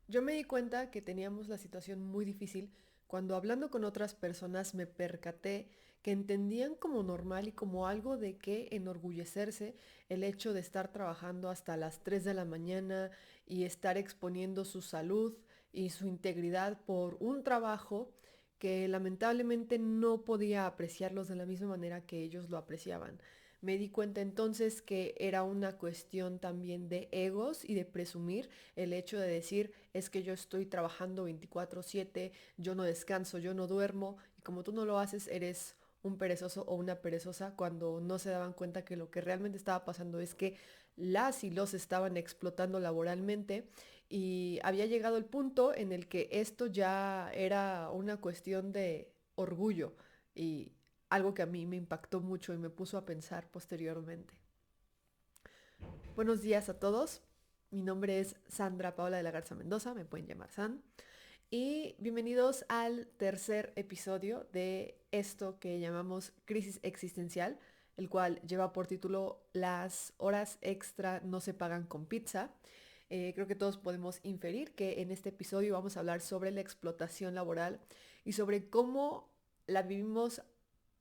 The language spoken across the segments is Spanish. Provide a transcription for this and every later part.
Yo me di cuenta que teníamos la situación muy difícil cuando hablando con otras personas me percaté que entendían como normal y como algo de qué enorgullecerse el hecho de estar trabajando hasta las 3 de la mañana y estar exponiendo su salud y su integridad por un trabajo que lamentablemente no podía apreciarlos de la misma manera que ellos lo apreciaban. Me di cuenta entonces que era una cuestión también de egos y de presumir el hecho de decir es que yo estoy trabajando 24/7, yo no descanso, yo no duermo y como tú no lo haces eres un perezoso o una perezosa cuando no se daban cuenta que lo que realmente estaba pasando es que las y los estaban explotando laboralmente y había llegado el punto en el que esto ya era una cuestión de orgullo y algo que a mí me impactó mucho y me puso a pensar posteriormente. Buenos días a todos. Mi nombre es Sandra Paola de la Garza Mendoza, me pueden llamar San. Y bienvenidos al tercer episodio de esto que llamamos Crisis Existencial, el cual lleva por título Las horas extra no se pagan con pizza. Creo que todos podemos inferir que en este episodio vamos a hablar sobre la explotación laboral y sobre cómo la vivimos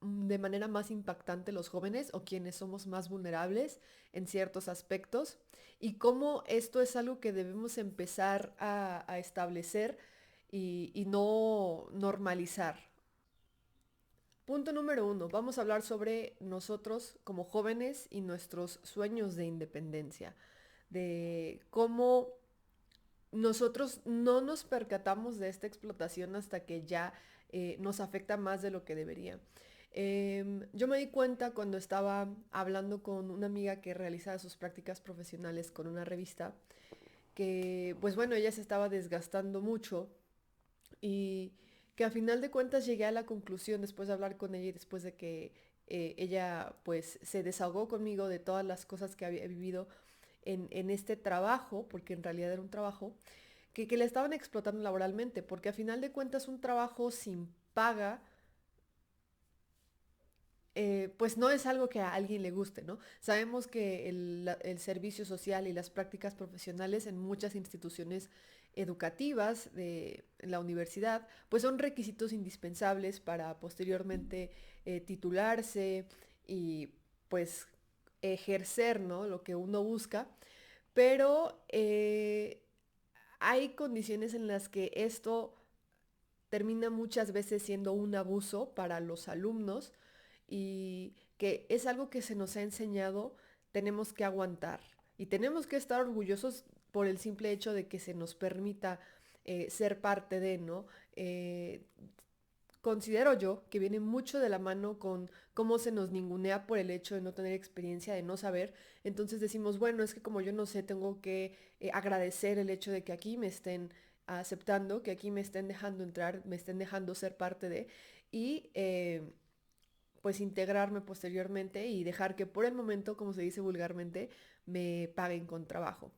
de manera más impactante los jóvenes o quienes somos más vulnerables en ciertos aspectos y cómo esto es algo que debemos empezar a establecer y no normalizar. Punto número uno, vamos a hablar sobre nosotros como jóvenes y nuestros sueños de independencia, de cómo nosotros no nos percatamos de esta explotación hasta que ya nos afecta más de lo que debería. Yo me di cuenta cuando estaba hablando con una amiga que realizaba sus prácticas profesionales con una revista, que pues bueno, ella se estaba desgastando mucho y que a final de cuentas llegué a la conclusión después de hablar con ella y después de que ella pues se desahogó conmigo de todas las cosas que había vivido en este trabajo, porque en realidad era un trabajo, que le estaban explotando laboralmente, porque a final de cuentas un trabajo sin paga pues no es algo que a alguien le guste, ¿no? Sabemos que el servicio social y las prácticas profesionales en muchas instituciones educativas de la universidad, pues son requisitos indispensables para posteriormente titularse y pues ejercer, ¿no? Lo que uno busca, pero hay condiciones en las que esto termina muchas veces siendo un abuso para los alumnos y que es algo que se nos ha enseñado, tenemos que aguantar y tenemos que estar orgullosos por el simple hecho de que se nos permita ser parte de, ¿no? Eh, Considero yo que viene mucho de la mano con cómo se nos ningunea por el hecho de no tener experiencia, de no saber. Entonces decimos, bueno, es que como yo no sé, tengo que agradecer el hecho de que aquí me estén aceptando, que aquí me estén dejando entrar, me estén dejando ser parte de, y pues integrarme posteriormente y dejar que por el momento, como se dice vulgarmente, me paguen con trabajo.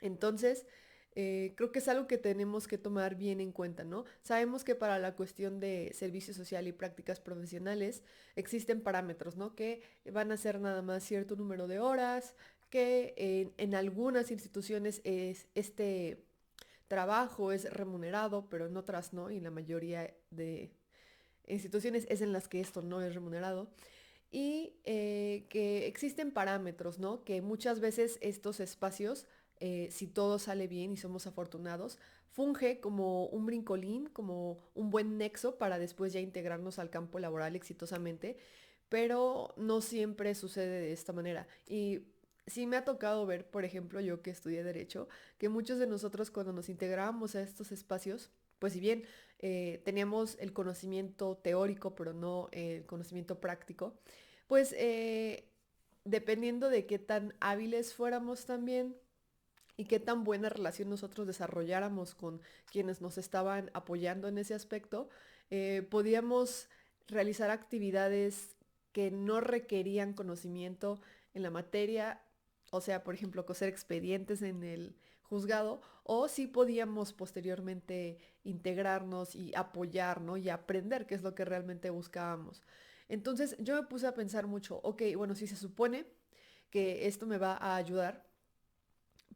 Entonces, creo que es algo que tenemos que tomar bien en cuenta, ¿no? Sabemos que para la cuestión de servicio social y prácticas profesionales existen parámetros, ¿no? Que van a ser nada más cierto número de horas, que en algunas instituciones este trabajo es remunerado, pero en otras no, y la mayoría de instituciones es en las que esto no es remunerado y que existen parámetros, ¿no? Que muchas veces estos espacios, si todo sale bien y somos afortunados, funge como un brincolín, como un buen nexo para después ya integrarnos al campo laboral exitosamente, pero no siempre sucede de esta manera. Y sí me ha tocado ver, por ejemplo, yo que estudié derecho, que muchos de nosotros cuando nos integrábamos a estos espacios, pues si bien teníamos el conocimiento teórico, pero no el conocimiento práctico, pues dependiendo de qué tan hábiles fuéramos también y qué tan buena relación nosotros desarrolláramos con quienes nos estaban apoyando en ese aspecto, podíamos realizar actividades que no requerían conocimiento en la materia, o sea, por ejemplo, coser expedientes en el juzgado, o sí podíamos posteriormente integrarnos y apoyar, ¿no? Y aprender qué es lo que realmente buscábamos. Entonces yo me puse a pensar mucho, ok, bueno, si se supone que esto me va a ayudar,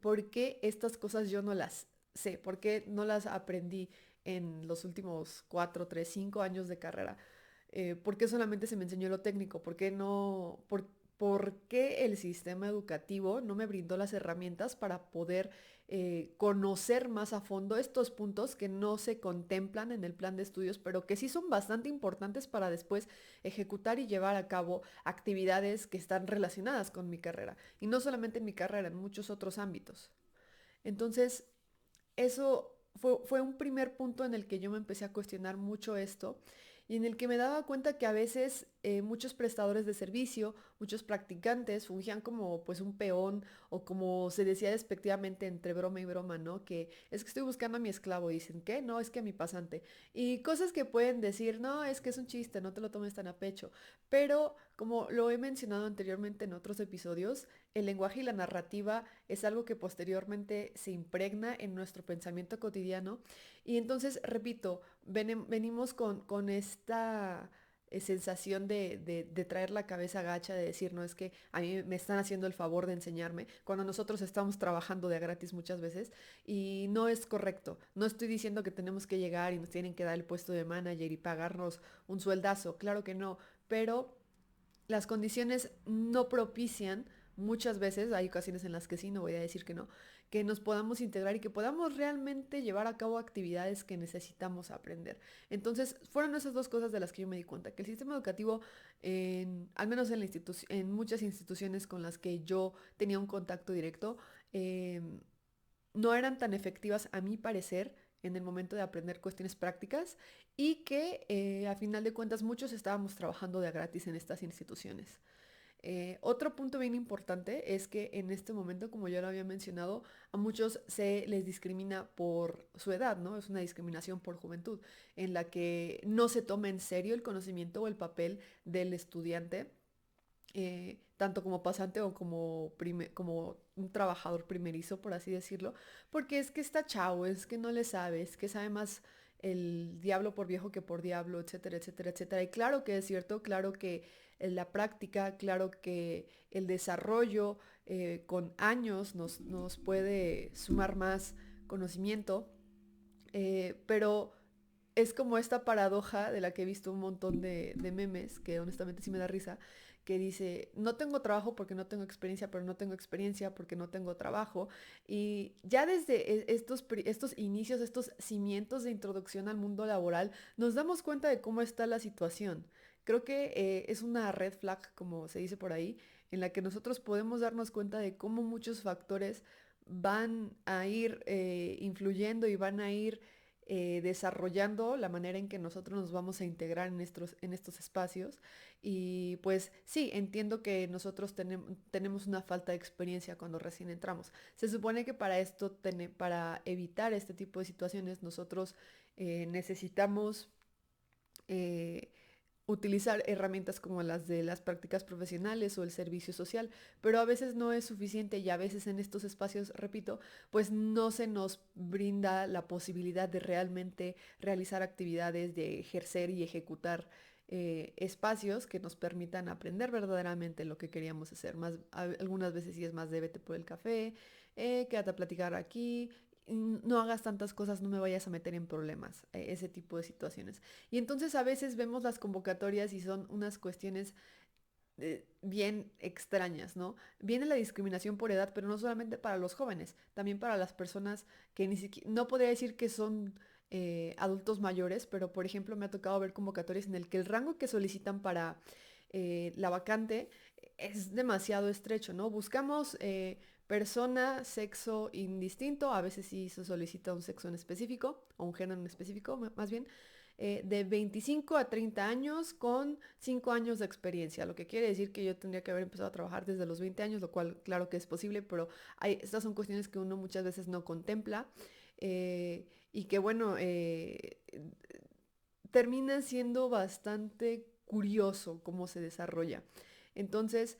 ¿por qué estas cosas yo no las sé, por qué no las aprendí en los últimos 4, 3, 5 años de carrera. ¿Por qué solamente se me enseñó lo técnico? ¿Por qué no? ¿Por qué el sistema educativo no me brindó las herramientas para poder conocer más a fondo estos puntos que no se contemplan en el plan de estudios, pero que sí son bastante importantes para después ejecutar y llevar a cabo actividades que están relacionadas con mi carrera? Y no solamente en mi carrera, en muchos otros ámbitos. Entonces, eso fue un primer punto en el que yo me empecé a cuestionar mucho esto y en el que me daba cuenta que a veces muchos prestadores de servicio, muchos practicantes fungían como pues un peón o como se decía despectivamente entre broma y broma, ¿no? Que es que estoy buscando a mi esclavo, dicen, ¿qué? No, es que a mi pasante. Y cosas que pueden decir, no, es que es un chiste, no te lo tomes tan a pecho. Pero como lo he mencionado anteriormente en otros episodios, el lenguaje y la narrativa es algo que posteriormente se impregna en nuestro pensamiento cotidiano. Y entonces, repito, venimos con esta sensación de traer la cabeza gacha, de decir, no, es que a mí me están haciendo el favor de enseñarme, cuando nosotros estamos trabajando de a gratis muchas veces, y no es correcto. No estoy diciendo que tenemos que llegar y nos tienen que dar el puesto de manager y pagarnos un sueldazo, claro que no, pero las condiciones no propician muchas veces, hay ocasiones en las que sí, no voy a decir que no, que nos podamos integrar y que podamos realmente llevar a cabo actividades que necesitamos aprender. Entonces, fueron esas dos cosas de las que yo me di cuenta, que el sistema educativo, al menos en, en muchas instituciones con las que yo tenía un contacto directo, eh, no eran tan efectivas a mi parecer en el momento de aprender cuestiones prácticas y que a final de cuentas muchos estábamos trabajando de a gratis en estas instituciones. Otro punto bien importante es que en este momento, como ya lo había mencionado, a muchos se les discrimina por su edad, ¿no? Es una discriminación por juventud, en la que no se toma en serio el conocimiento o el papel del estudiante, tanto como pasante o como un trabajador primerizo, por así decirlo, porque es que está chavo, es que no le sabe, es que sabe más el diablo por viejo que por diablo, etcétera, etcétera, etcétera. Y claro que es cierto, claro que la práctica, claro que el desarrollo con años nos puede sumar más conocimiento, pero es como esta paradoja de la que he visto un montón de memes, que honestamente sí me da risa, que dice, no tengo trabajo porque no tengo experiencia, pero no tengo experiencia porque no tengo trabajo. Y ya desde estos inicios, estos cimientos de introducción al mundo laboral, nos damos cuenta de cómo está la situación. Creo que es una red flag, como se dice por ahí, en la que nosotros podemos darnos cuenta de cómo muchos factores van a ir influyendo y van a ir desarrollando la manera en que nosotros nos vamos a integrar en estos espacios. Y pues sí, entiendo que nosotros tenemos una falta de experiencia cuando recién entramos. Se supone que para esto, para evitar este tipo de situaciones, nosotros necesitamos eh, utilizar herramientas como las de las prácticas profesionales o el servicio social, pero a veces no es suficiente y a veces en estos espacios, repito, pues no se nos brinda la posibilidad de realmente realizar actividades, de ejercer y ejecutar espacios que nos permitan aprender verdaderamente lo que queríamos hacer. Algunas veces sí es más de vete por el café, quédate a platicar aquí, no hagas tantas cosas, no me vayas a meter en problemas, ese tipo de situaciones. Y entonces a veces vemos las convocatorias y son unas cuestiones bien extrañas, ¿no? Viene la discriminación por edad, pero no solamente para los jóvenes, también para las personas que ni siquiera, no podría decir que son adultos mayores, pero por ejemplo me ha tocado ver convocatorias en el que el rango que solicitan para la vacante es demasiado estrecho, ¿no? Buscamos persona, sexo indistinto, a veces sí se solicita un sexo en específico, o un género en específico, más bien, de 25 a 30 años con 5 años de experiencia, lo que quiere decir que yo tendría que haber empezado a trabajar desde los 20 años, lo cual claro que es posible, pero estas son cuestiones que uno muchas veces no contempla y que bueno, termina siendo bastante curioso cómo se desarrolla. Entonces,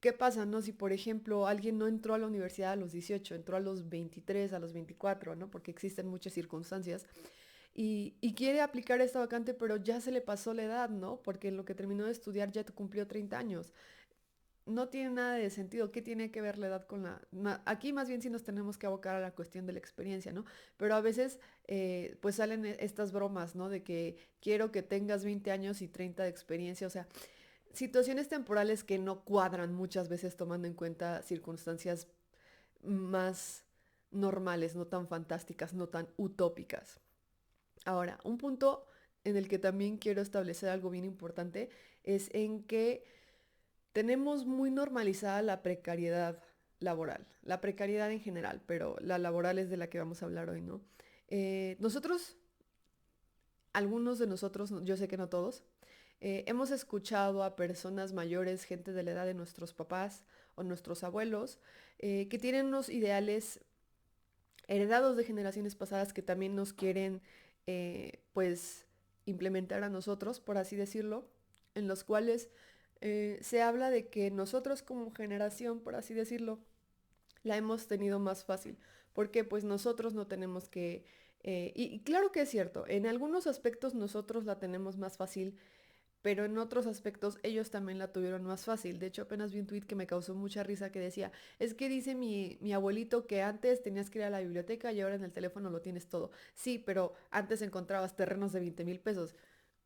¿qué pasa, no? Si, por ejemplo, alguien no entró a la universidad a los 18, entró a los 23, a los 24, ¿no? Porque existen muchas circunstancias y quiere aplicar esta vacante, pero ya se le pasó la edad, ¿no? Porque en lo que terminó de estudiar ya cumplió 30 años. no tiene nada de sentido. ¿Qué tiene que ver la edad con la...? Aquí más bien sí nos tenemos que abocar a la cuestión de la experiencia, ¿no? Pero a veces pues salen estas bromas, ¿no? De que quiero que tengas 20 años y 30 de experiencia. O sea, situaciones temporales que no cuadran muchas veces tomando en cuenta circunstancias más normales, no tan fantásticas, no tan utópicas. Ahora, un punto en el que también quiero establecer algo bien importante es en que tenemos muy normalizada la precariedad laboral, la precariedad en general, pero la laboral es de la que vamos a hablar hoy, ¿no? Nosotros, algunos de nosotros, yo sé que no todos, hemos escuchado a personas mayores, gente de la edad de nuestros papás o nuestros abuelos, que tienen unos ideales heredados de generaciones pasadas que también nos quieren, pues, implementar a nosotros, por así decirlo, en los cuales se habla de que nosotros como generación, por así decirlo, la hemos tenido más fácil, porque pues nosotros no tenemos que, y claro que es cierto, en algunos aspectos nosotros la tenemos más fácil, pero en otros aspectos ellos también la tuvieron más fácil. De hecho, apenas vi un tuit que me causó mucha risa que decía, es que dice mi abuelito que antes tenías que ir a la biblioteca y ahora en el teléfono lo tienes todo. Sí, pero antes encontrabas terrenos de 20,000 pesos.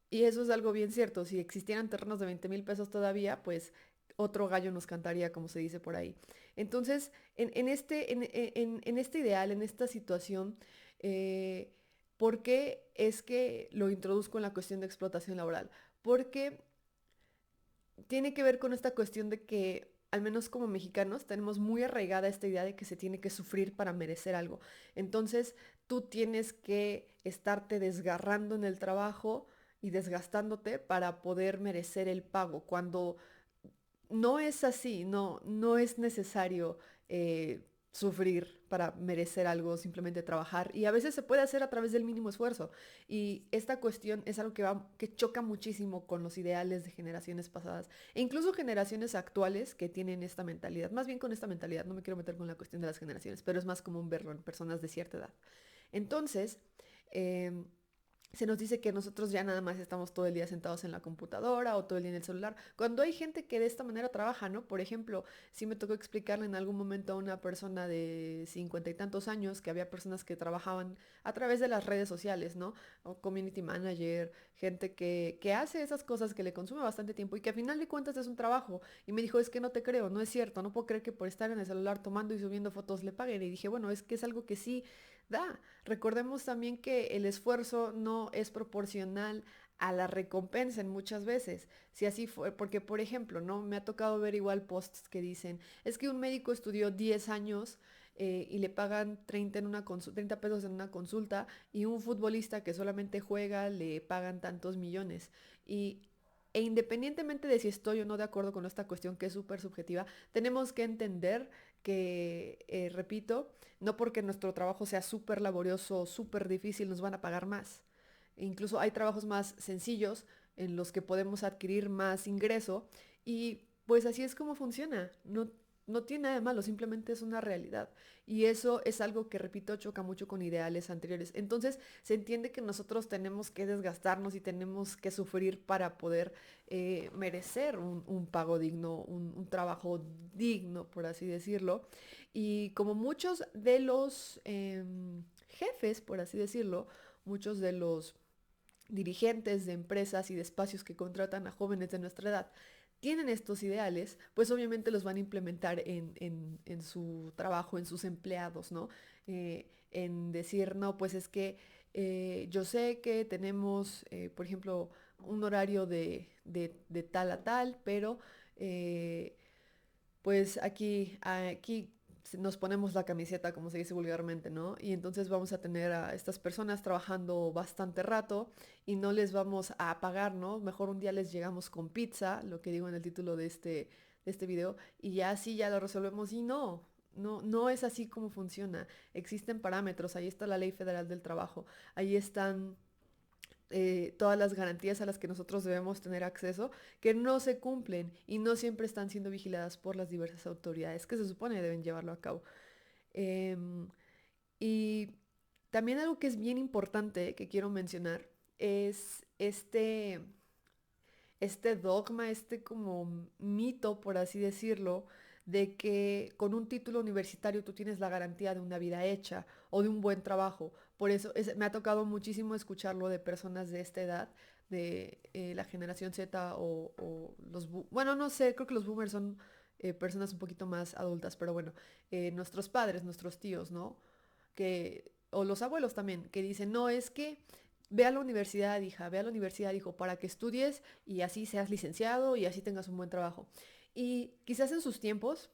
Y eso es algo bien cierto. Si existieran terrenos de 20,000 pesos todavía, pues otro gallo nos cantaría, como se dice por ahí. Entonces, en este ideal, en esta situación, eh, ¿por qué es que lo introduzco en la cuestión de explotación laboral? Porque tiene que ver con esta cuestión de que, al menos como mexicanos, tenemos muy arraigada esta idea de que se tiene que sufrir para merecer algo. Entonces, tú tienes que estarte desgarrando en el trabajo y desgastándote para poder merecer el pago, cuando no es así, no es necesario sufrir para merecer algo, simplemente trabajar. Y a veces se puede hacer a través del mínimo esfuerzo. Y esta cuestión es algo que choca muchísimo con los ideales de generaciones pasadas e incluso generaciones actuales que tienen esta mentalidad. Más bien con esta mentalidad, no me quiero meter con la cuestión de las generaciones, pero es más común verlo en personas de cierta edad. Entonces, em, se nos dice que nosotros ya nada más estamos todo el día sentados en la computadora o todo el día en el celular, cuando hay gente que de esta manera trabaja, ¿no? Por ejemplo, sí me tocó explicarle en algún momento a una persona de 50 y tantos años que había personas que trabajaban a través de las redes sociales, ¿no? O community manager, gente que hace esas cosas que le consume bastante tiempo y que a final de cuentas es un trabajo. Y me dijo, es que no te creo, no es cierto, no puedo creer que por estar en el celular tomando y subiendo fotos le paguen. Y dije, bueno, es que es algo que sí da. Recordemos también que el esfuerzo no es proporcional a la recompensa en muchas veces. Si así fue, porque por ejemplo, ¿no? Me ha tocado ver igual posts que dicen, es que un médico estudió 10 años y le pagan 30, 30 pesos en una consulta y un futbolista que solamente juega le pagan tantos millones. Y, independientemente de si estoy o no de acuerdo con esta cuestión que es súper subjetiva, tenemos que entender que, repito, no porque nuestro trabajo sea súper laborioso, súper difícil, nos van a pagar más. E incluso hay trabajos más sencillos en los que podemos adquirir más ingreso y pues así es como funciona. No tiene nada de malo, simplemente es una realidad. Y eso es algo que, repito, choca mucho con ideales anteriores. Entonces se entiende que nosotros tenemos que desgastarnos y tenemos que sufrir para poder merecer un pago digno, un trabajo digno, por así decirlo. Y como muchos de los jefes, por así decirlo, muchos de los dirigentes de empresas y de espacios que contratan a jóvenes de nuestra edad tienen estos ideales, pues obviamente los van a implementar en su trabajo, en sus empleados, ¿no? En decir, no, pues es que yo sé que tenemos, por ejemplo, un horario de tal a tal, pero pues aquí nos ponemos la camiseta, como se dice vulgarmente, ¿no? Y entonces vamos a tener a estas personas trabajando bastante rato y no les vamos a pagar, ¿no? Mejor un día les llegamos con pizza, lo que digo en el título de este video, y ya así ya lo resolvemos y no es así como funciona. Existen parámetros, ahí está la Ley Federal del Trabajo, ahí están todas las garantías a las que nosotros debemos tener acceso, que no se cumplen y no siempre están siendo vigiladas por las diversas autoridades que se supone deben llevarlo a cabo. Em, y también algo que es bien importante que quiero mencionar es este dogma, este como mito, por así decirlo, de que con un título universitario tú tienes la garantía de una vida hecha o de un buen trabajo. Por eso me ha tocado muchísimo escucharlo de personas de esta edad, de la generación Z o bueno, no sé, creo que los boomers son personas un poquito más adultas, pero bueno, nuestros padres, nuestros tíos, ¿no? O los abuelos también, que dicen, no, es que ve a la universidad, hija, ve a la universidad, hijo, para que estudies y así seas licenciado y así tengas un buen trabajo. Y quizás en sus tiempos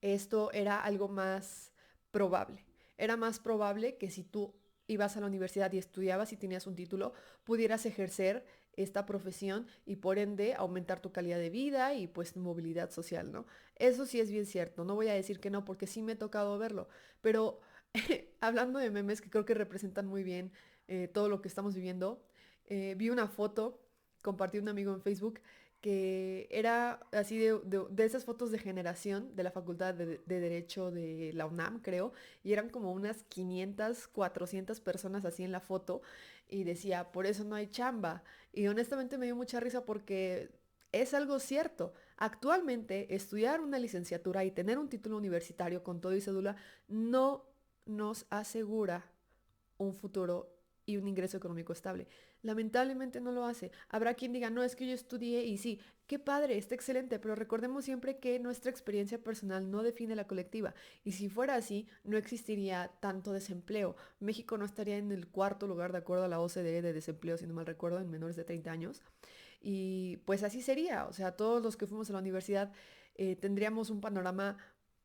esto era algo más probable. Era más probable que si tú ibas a la universidad y estudiabas y tenías un título, pudieras ejercer esta profesión y por ende aumentar tu calidad de vida y pues tu movilidad social, ¿no? Eso sí es bien cierto, no voy a decir que no porque sí me he tocado verlo, pero hablando de memes que creo que representan muy bien todo lo que estamos viviendo, vi una foto, compartí un amigo en Facebook que era así de esas fotos de generación de la Facultad de Derecho de la UNAM, creo, y eran como unas 500, 400 personas así en la foto, y decía, por eso no hay chamba. Y honestamente me dio mucha risa porque es algo cierto. Actualmente, estudiar una licenciatura y tener un título universitario con todo y cédula no nos asegura un futuro y un ingreso económico estable. Lamentablemente no lo hace. Habrá quien diga, no, es que yo estudié y sí, qué padre, está excelente, pero recordemos siempre que nuestra experiencia personal no define la colectiva. Y si fuera así, no existiría tanto desempleo. México no estaría en el cuarto lugar de acuerdo a la OCDE de desempleo, si no mal recuerdo, en menores de 30 años. Y pues así sería. O sea, todos los que fuimos a la universidad tendríamos un panorama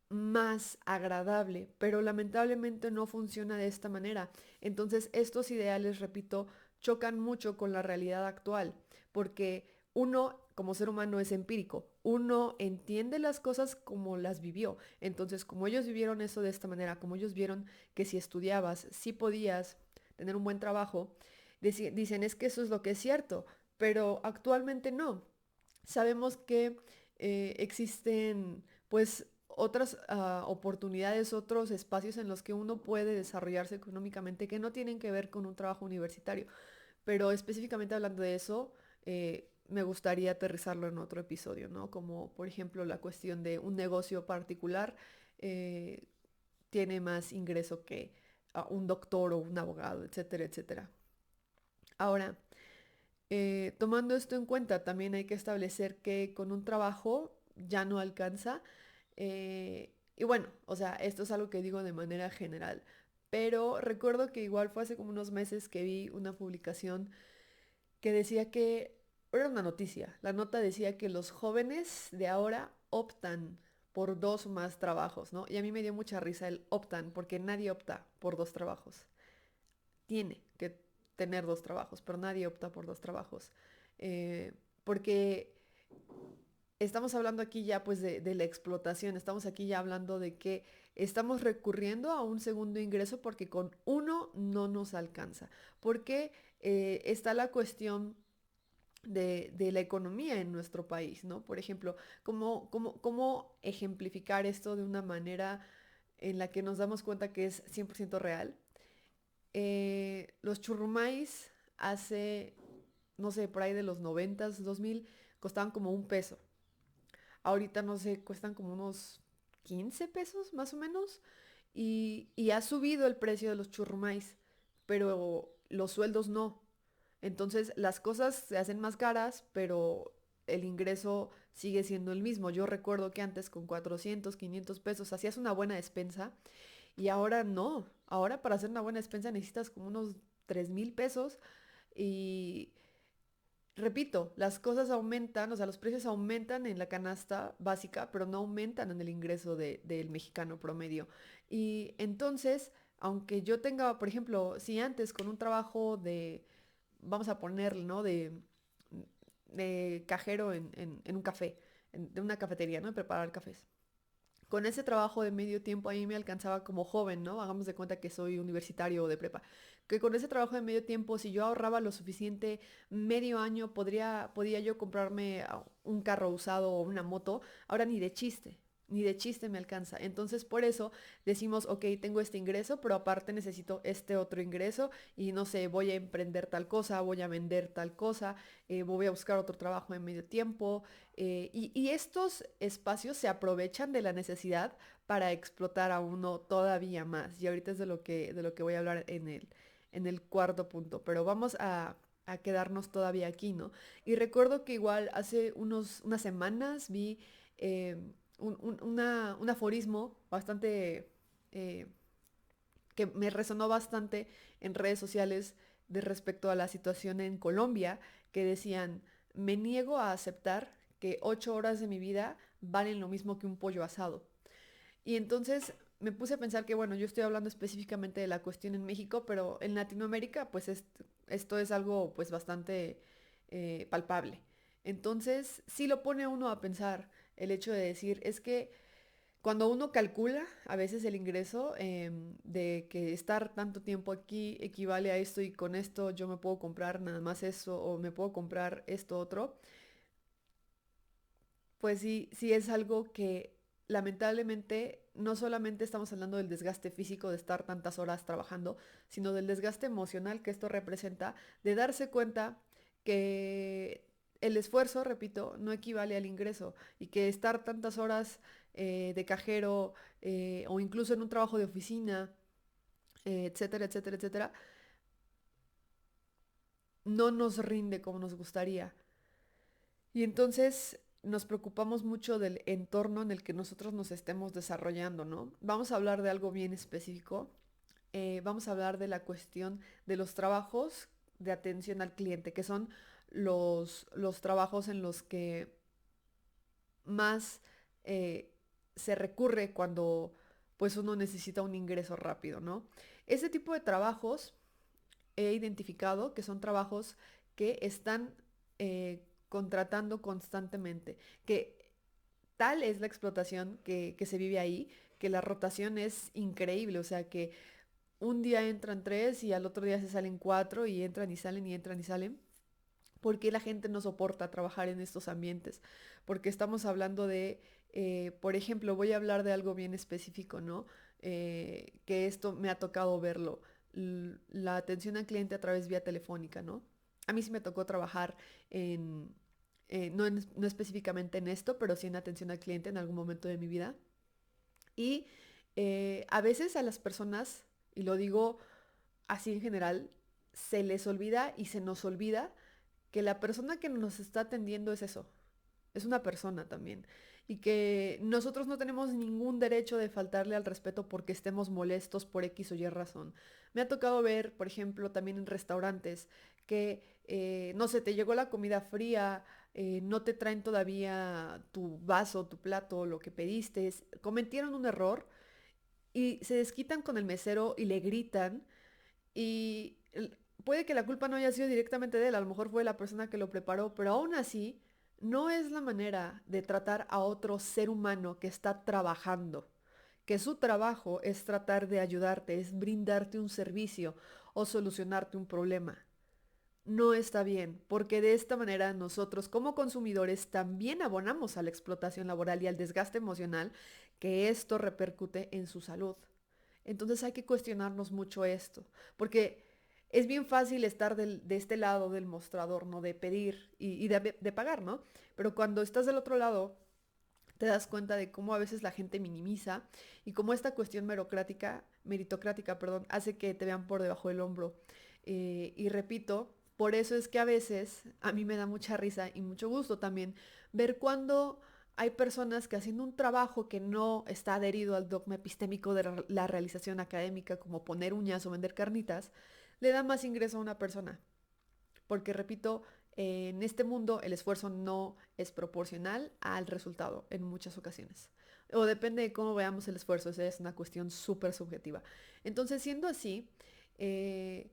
más agradable, pero lamentablemente no funciona de esta manera. Entonces, estos ideales, repito, chocan mucho con la realidad actual, porque uno como ser humano es empírico, uno entiende las cosas como las vivió. Entonces, como ellos vivieron eso de esta manera, como ellos vieron que si estudiabas, sí podías tener un buen trabajo, dicen es que eso es lo que es cierto, pero actualmente no. Sabemos que existen pues otras oportunidades, otros espacios en los que uno puede desarrollarse económicamente que no tienen que ver con un trabajo universitario. Pero específicamente hablando de eso, me gustaría aterrizarlo en otro episodio, ¿no? Como por ejemplo la cuestión de un negocio particular eh, tiene más ingreso que un doctor o un abogado, etcétera, etcétera. Ahora, tomando esto en cuenta, también hay que establecer que con un trabajo ya no alcanza. Y bueno, o sea, esto es algo que digo de manera general, pero recuerdo que igual fue hace como unos meses que vi una publicación que decía que, era una noticia, la nota decía que los jóvenes de ahora optan por dos o más trabajos, ¿no? Y a mí me dio mucha risa el optan, porque nadie opta por dos trabajos. Tiene que tener dos trabajos, pero nadie opta por dos trabajos. Eh, porque estamos hablando aquí ya pues de la explotación, estamos aquí ya hablando de que estamos recurriendo a un segundo ingreso porque con uno no nos alcanza. Porque está la cuestión de la economía en nuestro país, ¿no? Por ejemplo, ¿cómo ejemplificar esto de una manera en la que nos damos cuenta que es 100% real? Los churrumais hace, no sé, por ahí de los 90s, 2000, costaban como un peso. Ahorita, no sé, cuestan como unos 15 pesos más o menos. Y ha subido el precio de los churrumais, pero los sueldos no. Entonces las cosas se hacen más caras, pero el ingreso sigue siendo el mismo. Yo recuerdo que antes con 400, 500 pesos hacías una buena despensa y ahora no. Ahora para hacer una buena despensa necesitas como unos 3,000 pesos y repito, las cosas aumentan, o sea, los precios aumentan en la canasta básica, pero no aumentan en el ingreso del mexicano promedio. Y entonces, aunque yo tenga, por ejemplo, si antes con un trabajo de, vamos a ponerle, ¿no? De cajero en un café, de una cafetería, ¿no? De preparar cafés. Con ese trabajo de medio tiempo ahí me alcanzaba como joven, ¿no? Hagamos de cuenta que soy universitario o de prepa. Que con ese trabajo de medio tiempo, si yo ahorraba lo suficiente, medio año, podía yo comprarme un carro usado o una moto. Ahora ni de chiste. ni de chiste me alcanza. Entonces por eso decimos, ok, tengo este ingreso, pero aparte necesito este otro ingreso y no sé, voy a emprender tal cosa, voy a vender tal cosa, voy a buscar otro trabajo en medio tiempo. Y estos espacios se aprovechan de la necesidad para explotar a uno todavía más. Y ahorita es de lo que voy a hablar en el cuarto punto, pero vamos a quedarnos todavía aquí, ¿no? Y recuerdo que igual hace unas semanas vi eh, un aforismo bastante eh, que me resonó bastante en redes sociales de respecto a la situación en Colombia, que decían, me niego a aceptar que 8 horas de mi vida valen lo mismo que un pollo asado. Y entonces me puse a pensar que, bueno, yo estoy hablando específicamente de la cuestión en México, pero en Latinoamérica, pues esto es algo pues bastante palpable. Entonces, sí lo pone a uno a pensar el hecho de decir, es que cuando uno calcula a veces el ingreso de que estar tanto tiempo aquí equivale a esto y con esto yo me puedo comprar nada más eso o me puedo comprar esto otro, pues sí, sí es algo que lamentablemente no solamente estamos hablando del desgaste físico de estar tantas horas trabajando, sino del desgaste emocional que esto representa, de darse cuenta que el esfuerzo, repito, no equivale al ingreso y que estar tantas horas de cajero o incluso en un trabajo de oficina, etcétera, etcétera, etcétera, no nos rinde como nos gustaría. Y entonces nos preocupamos mucho del entorno en el que nosotros nos estemos desarrollando, ¿no? Vamos a hablar de algo bien específico. Vamos a hablar de la cuestión de los trabajos de atención al cliente, que son los trabajos en los que más eh, se recurre cuando pues uno necesita un ingreso rápido, ¿no? Ese tipo de trabajos he identificado que son trabajos que están contratando constantemente, que tal es la explotación que se vive ahí, que la rotación es increíble, o sea que un día entran tres y al otro día se salen cuatro y entran y salen y entran y salen. ¿Por qué la gente no soporta trabajar en estos ambientes? Porque estamos hablando de, por ejemplo, voy a hablar de algo bien específico, ¿no? Que esto me ha tocado verlo, la atención al cliente a través vía telefónica, ¿no? A mí sí me tocó trabajar en, no específicamente en esto, pero sí en atención al cliente en algún momento de mi vida. Y a veces a las personas, y lo digo así en general, se les olvida y se nos olvida que la persona que nos está atendiendo es eso, es una persona también. Y que nosotros no tenemos ningún derecho de faltarle al respeto porque estemos molestos por X o Y razón. Me ha tocado ver, por ejemplo, también en restaurantes que, no sé, te llegó la comida fría, no te traen todavía tu vaso, tu plato, lo que pediste, cometieron un error y se desquitan con el mesero y le gritan y puede que la culpa no haya sido directamente de él, a lo mejor fue la persona que lo preparó, pero aún así no es la manera de tratar a otro ser humano que está trabajando, que su trabajo es tratar de ayudarte, es brindarte un servicio o solucionarte un problema. No está bien, porque de esta manera nosotros como consumidores también abonamos a la explotación laboral y al desgaste emocional que esto repercute en su salud. Entonces hay que cuestionarnos mucho esto, porque es bien fácil estar de este lado del mostrador, ¿no? De pedir y de pagar, ¿no? Pero cuando estás del otro lado, te das cuenta de cómo a veces la gente minimiza y cómo esta cuestión meritocrática, perdón, hace que te vean por debajo del hombro. Y repito, por eso es que a veces a mí me da mucha risa y mucho gusto también ver cuando hay personas que haciendo un trabajo que no está adherido al dogma epistémico de la realización académica, como poner uñas o vender carnitas, le da más ingreso a una persona. Porque, repito, en este mundo el esfuerzo no es proporcional al resultado en muchas ocasiones. O depende de cómo veamos el esfuerzo, esa es una cuestión súper subjetiva. Entonces, siendo así, eh,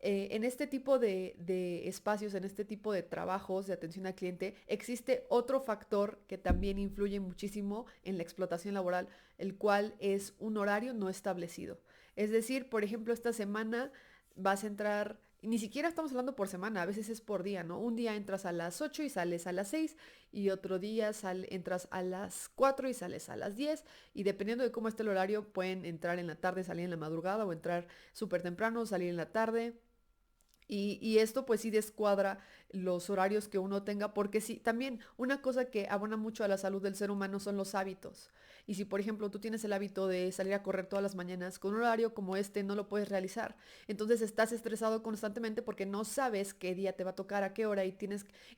en este tipo de espacios, en este tipo de trabajos de atención al cliente, existe otro factor que también influye muchísimo en la explotación laboral, el cual es un horario no establecido. Es decir, por ejemplo, esta semana vas a entrar Y ni siquiera estamos hablando por semana, a veces es por día, ¿no? Un día entras a las 8 y sales a las 6 y otro día entras a las 4 y sales a las 10 y dependiendo de cómo esté el horario pueden entrar en la tarde, salir en la madrugada o entrar súper temprano, salir en la tarde. Y esto pues sí descuadra los horarios que uno tenga, porque sí, también una cosa que abona mucho a la salud del ser humano son los hábitos. Y si por ejemplo tú tienes el hábito de salir a correr todas las mañanas, con un horario como este no lo puedes realizar. Entonces estás estresado constantemente porque no sabes qué día te va a tocar, a qué hora y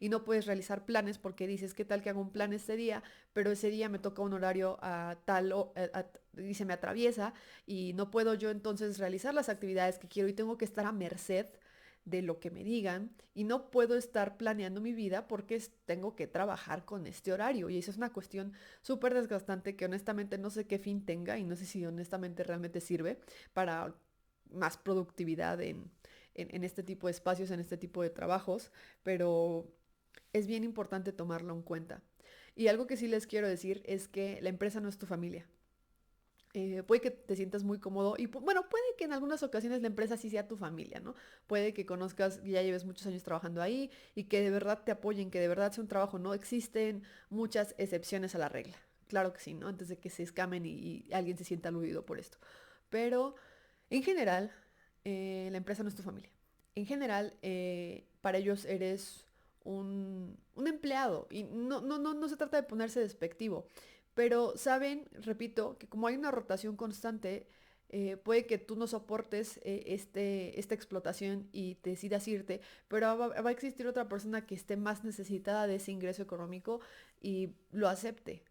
no puedes realizar planes porque dices, ¿qué tal que hago un plan este día? Pero ese día me toca un horario a tal y se me atraviesa y no puedo yo entonces realizar las actividades que quiero y tengo que estar a merced de lo que me digan y no puedo estar planeando mi vida porque tengo que trabajar con este horario y eso es una cuestión súper desgastante que honestamente no sé qué fin tenga y no sé si honestamente realmente sirve para más productividad en este tipo de espacios, en este tipo de trabajos, pero es bien importante tomarlo en cuenta. Y algo que sí les quiero decir es que la empresa no es tu familia. Puede que te sientas muy cómodo y bueno, puede que en algunas ocasiones la empresa sí sea tu familia, ¿no? Puede que conozcas, ya lleves muchos años trabajando ahí y que de verdad te apoyen, que de verdad sea un trabajo, no existen muchas excepciones a la regla. Claro que sí, ¿no? Antes de que se escamen y alguien se sienta aludido por esto. Pero en general, la empresa no es tu familia. En general, para ellos eres un empleado y no se trata de ponerse despectivo, pero saben, repito, que como hay una rotación constante, puede que tú no soportes esta explotación y te decidas irte, pero va a existir otra persona que esté más necesitada de ese ingreso económico y lo acepte.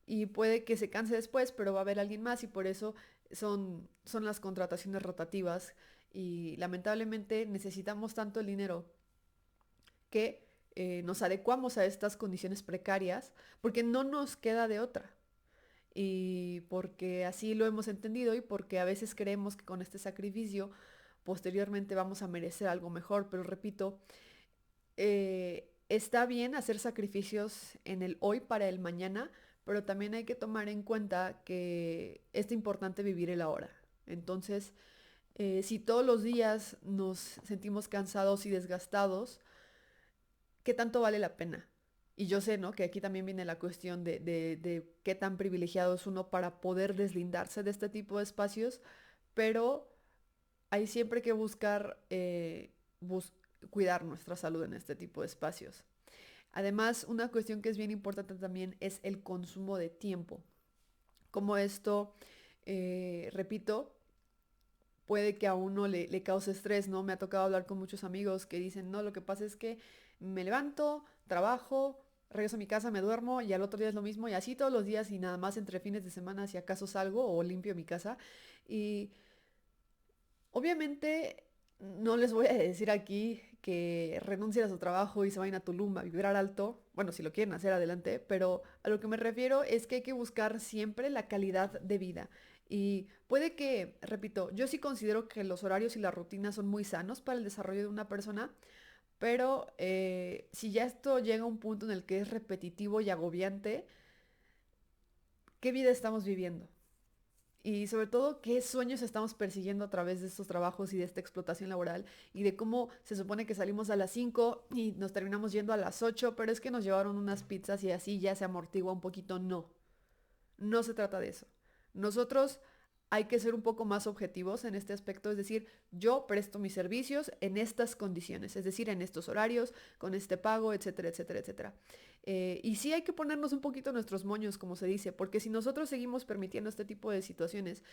Y puede que se canse después, pero va a haber alguien más y por eso son las contrataciones rotativas. Y lamentablemente necesitamos tanto el dinero que nos adecuamos a estas condiciones precarias porque no nos queda de otra. Y porque así lo hemos entendido y porque a veces creemos que con este sacrificio posteriormente vamos a merecer algo mejor. Pero repito, está bien hacer sacrificios en el hoy para el mañana, pero también hay que tomar en cuenta que es importante vivir el ahora. Entonces, si todos los días nos sentimos cansados y desgastados, ¿qué tanto vale la pena? Y yo sé, ¿no? Que aquí también viene la cuestión de qué tan privilegiado es uno para poder deslindarse de este tipo de espacios, pero hay siempre que buscar cuidar nuestra salud en este tipo de espacios. Además, una cuestión que es bien importante también es el consumo de tiempo. Como esto, repito, puede que a uno le cause estrés, ¿no? Me ha tocado hablar con muchos amigos que dicen, no, lo que pasa es que me levanto, trabajo, regreso a mi casa, me duermo y al otro día es lo mismo y así todos los días y nada más entre fines de semana si acaso salgo o limpio mi casa. Y obviamente no les voy a decir aquí que renuncien a su trabajo y se vayan a Tulum a vibrar alto. Bueno, si lo quieren hacer adelante, pero a lo que me refiero es que hay que buscar siempre la calidad de vida. Y puede que, repito, yo sí considero que los horarios y las rutinas son muy sanos para el desarrollo de una persona, pero si ya esto llega a un punto en el que es repetitivo y agobiante, ¿qué vida estamos viviendo? Y sobre todo, qué sueños estamos persiguiendo a través de estos trabajos y de esta explotación laboral y de cómo se supone que salimos a las 5 y nos terminamos yendo a las 8 pero es que nos llevaron unas pizzas y así ya se amortigua un poquito. No, no se trata de eso. Nosotros hay que ser un poco más objetivos en este aspecto, es decir, yo presto mis servicios en estas condiciones, es decir, en estos horarios, con este pago, etcétera, etcétera, etcétera. Y sí hay que ponernos un poquito nuestros moños, como se dice, porque si nosotros seguimos permitiendo este tipo de situaciones,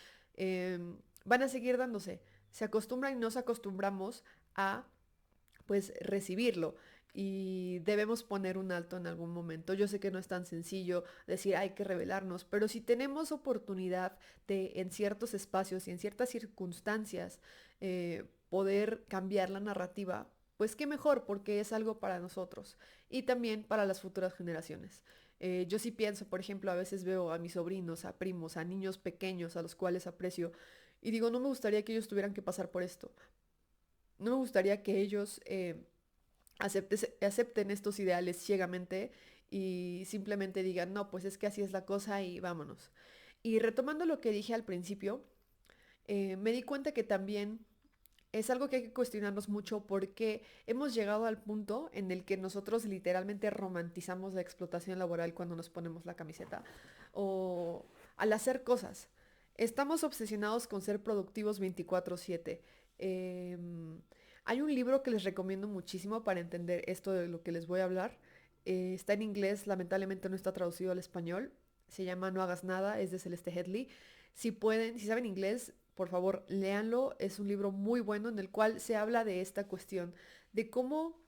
van a seguir dándose. Se acostumbran y nos acostumbramos a pues recibirlo y debemos poner un alto en algún momento. Yo sé que no es tan sencillo decir hay que revelarnos, pero si tenemos oportunidad de en ciertos espacios y en ciertas circunstancias poder cambiar la narrativa, pues qué mejor porque es algo para nosotros y también para las futuras generaciones. Yo sí pienso, por ejemplo, a veces veo a mis sobrinos, a primos, a niños pequeños a los cuales aprecio y digo, no me gustaría que ellos tuvieran que pasar por esto. No me gustaría que ellos acepten estos ideales ciegamente y simplemente digan, no, pues es que así es la cosa y vámonos. Y retomando lo que dije al principio, me di cuenta que también es algo que hay que cuestionarnos mucho porque hemos llegado al punto en el que nosotros literalmente romantizamos la explotación laboral cuando nos ponemos la camiseta o al hacer cosas. Estamos obsesionados con ser productivos 24/7. Em, Hay un libro que les recomiendo muchísimo para entender esto de lo que les voy a hablar. Está en inglés, lamentablemente no está traducido al español. Se llama No hagas nada, es de Celeste Headley. Si pueden, si saben inglés, por favor, léanlo. Es un libro muy bueno en el cual se habla de esta cuestión, de cómo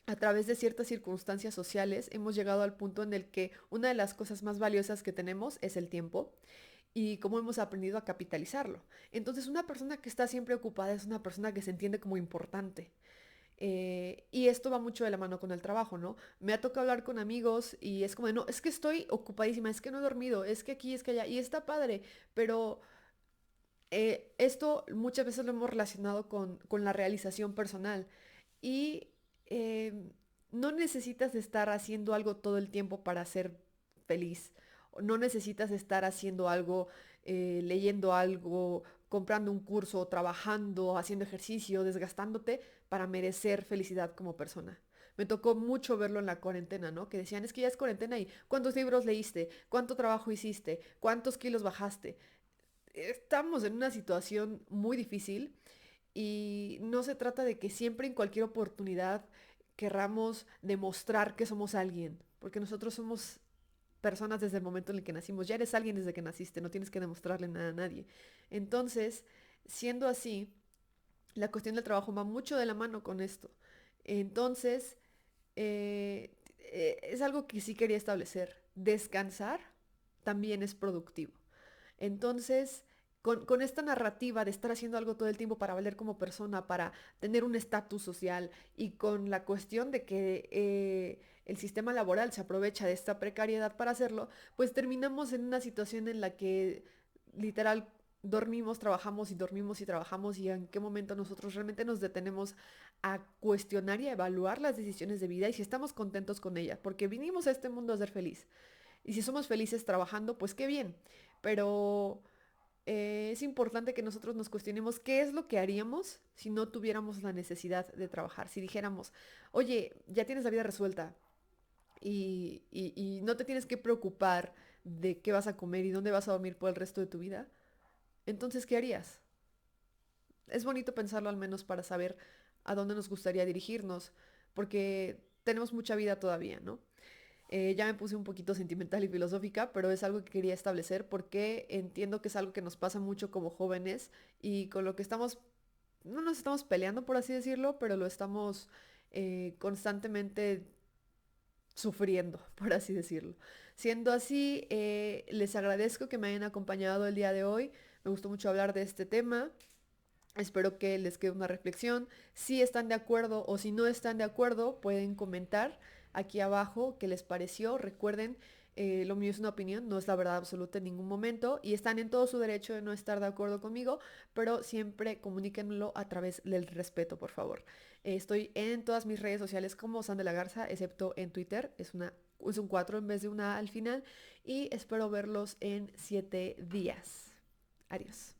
a través de ciertas circunstancias sociales hemos llegado al punto en el que una de las cosas más valiosas que tenemos es el tiempo y cómo hemos aprendido a capitalizarlo. Entonces, una persona que está siempre ocupada es una persona que se entiende como importante. Y esto va mucho de la mano con el trabajo, ¿no? Me ha tocado hablar con amigos y es como de, no, es que estoy ocupadísima, es que no he dormido, es que aquí, es que allá, y está padre, pero esto muchas veces lo hemos relacionado con la realización personal y eh, no necesitas estar haciendo algo todo el tiempo para ser feliz. O no necesitas estar haciendo algo, leyendo algo, comprando un curso, trabajando, haciendo ejercicio, desgastándote para merecer felicidad como persona. Me tocó mucho verlo en la cuarentena, ¿no? Que decían, es que ya es cuarentena y ¿cuántos libros leíste? ¿Cuánto trabajo hiciste? ¿Cuántos kilos bajaste? Estamos en una situación muy difícil y no se trata de que siempre en cualquier oportunidad querramos demostrar que somos alguien, porque nosotros somos personas desde el momento en el que nacimos. Ya eres alguien desde que naciste, no tienes que demostrarle nada a nadie. Entonces, siendo así, la cuestión del trabajo va mucho de la mano con esto. Entonces, es algo que sí quería establecer. Descansar también es productivo. Entonces, con esta narrativa de estar haciendo algo todo el tiempo para valer como persona, para tener un estatus social y con la cuestión de que el sistema laboral se aprovecha de esta precariedad para hacerlo, pues terminamos en una situación en la que literal dormimos, trabajamos y dormimos y trabajamos y en qué momento nosotros realmente nos detenemos a cuestionar y a evaluar las decisiones de vida y si estamos contentos con ellas, porque vinimos a este mundo a ser feliz. Y si somos felices trabajando, pues qué bien. Pero es importante que nosotros nos cuestionemos qué es lo que haríamos si no tuviéramos la necesidad de trabajar. Si dijéramos, oye, ya tienes la vida resuelta y no te tienes que preocupar de qué vas a comer y dónde vas a dormir por el resto de tu vida, entonces, ¿qué harías? Es bonito pensarlo al menos para saber a dónde nos gustaría dirigirnos, porque tenemos mucha vida todavía, ¿no? Ya me puse un poquito sentimental y filosófica, pero es algo que quería establecer porque entiendo que es algo que nos pasa mucho como jóvenes y con lo que estamos, no nos estamos peleando, por así decirlo, pero lo estamos constantemente sufriendo, por así decirlo. Siendo así, les agradezco que me hayan acompañado el día de hoy. Me gustó mucho hablar de este tema. Espero que les quede una reflexión. Si están de acuerdo o si no están de acuerdo, pueden comentar aquí abajo qué les pareció. Recuerden, lo mío es una opinión, no es la verdad absoluta en ningún momento y están en todo su derecho de no estar de acuerdo conmigo, pero siempre comuníquenlo a través del respeto, por favor. Estoy en todas mis redes sociales como San de la Garza, excepto en Twitter, es un 4 en vez de una A al final y espero verlos en 7 días. Adiós.